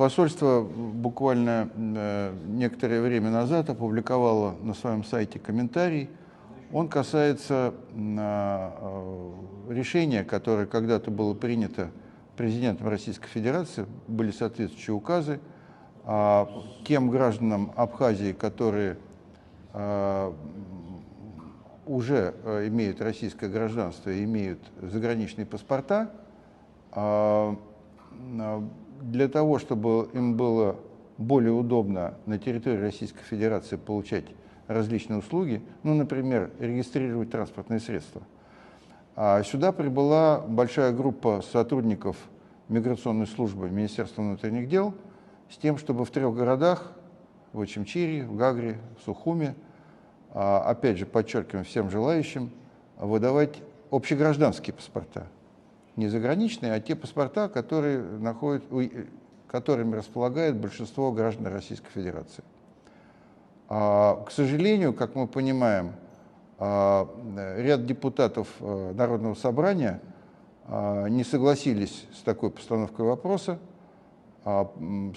Посольство буквально некоторое время назад опубликовало на своем сайте комментарий. Он касается решения, которое когда-то было принято президентом Российской Федерации, были соответствующие указы, тем гражданам Абхазии, которые уже имеют российское гражданство и имеют заграничные паспорта, для того, чтобы им было более удобно на территории Российской Федерации получать различные услуги, ну, например, регистрировать транспортные средства. Сюда прибыла большая группа сотрудников миграционной службы Министерства внутренних дел с тем, чтобы в 3 городах, в Очимчире, в Гагре, в Сухуме, опять же, подчеркиваем всем желающим, выдавать общегражданские паспорта. Не заграничные, а те паспорта, которыми располагает большинство граждан Российской Федерации. К сожалению, как мы понимаем, ряд депутатов Народного собрания не согласились с такой постановкой вопроса,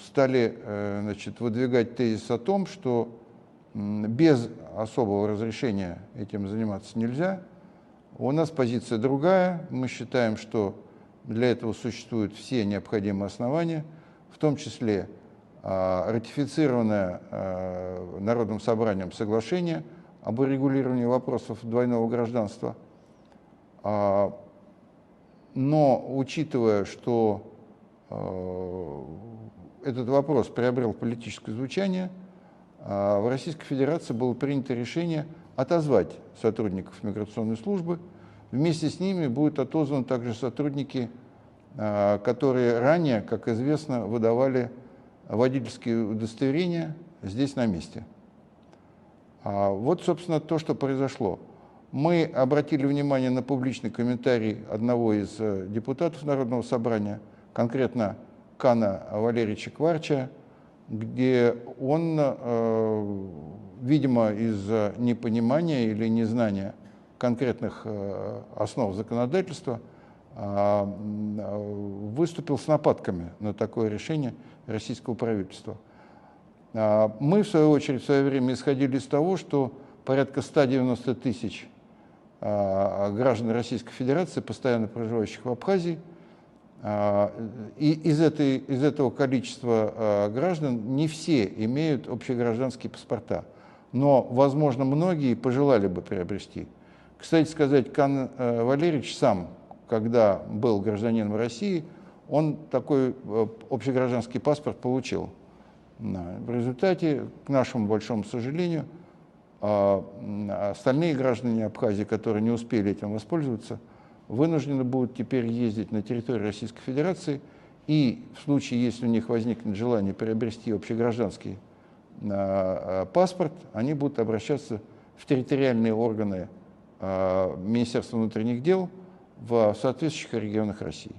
стали, выдвигать тезис о том, что без особого разрешения этим заниматься нельзя. У нас позиция другая. Мы считаем, что для этого существуют все необходимые основания, в том числе ратифицированное Народным собранием соглашение об урегулировании вопросов двойного гражданства. Но учитывая, что этот вопрос приобрел политическое звучание, в Российской Федерации было принято решение отозвать сотрудников миграционной службы. Вместе с ними будут отозваны также сотрудники, которые ранее, как известно, выдавали водительские удостоверения здесь на месте. Вот, собственно, то, что произошло. Мы обратили внимание на публичный комментарий одного из депутатов Народного собрания, конкретно Кана Валерьевича Кварча, где он, видимо, из-за непонимания или незнания конкретных основ законодательства, выступил с нападками на такое решение российского правительства. Мы, в свою очередь, в свое время исходили из того, что порядка 190 тысяч граждан Российской Федерации, постоянно проживающих в Абхазии, и из этого количества граждан не все имеют общегражданские паспорта, но, возможно, многие пожелали бы приобрести. Кстати сказать, Кан Валерьевич сам, когда был гражданином России, он такой общегражданский паспорт получил. В результате, к нашему большому сожалению, остальные граждане Абхазии, которые не успели этим воспользоваться, вынуждены будут теперь ездить на территорию Российской Федерации, и в случае, если у них возникнет желание приобрести общегражданский паспорт, они будут обращаться в территориальные органы Министерства внутренних дел в соответствующих регионах России.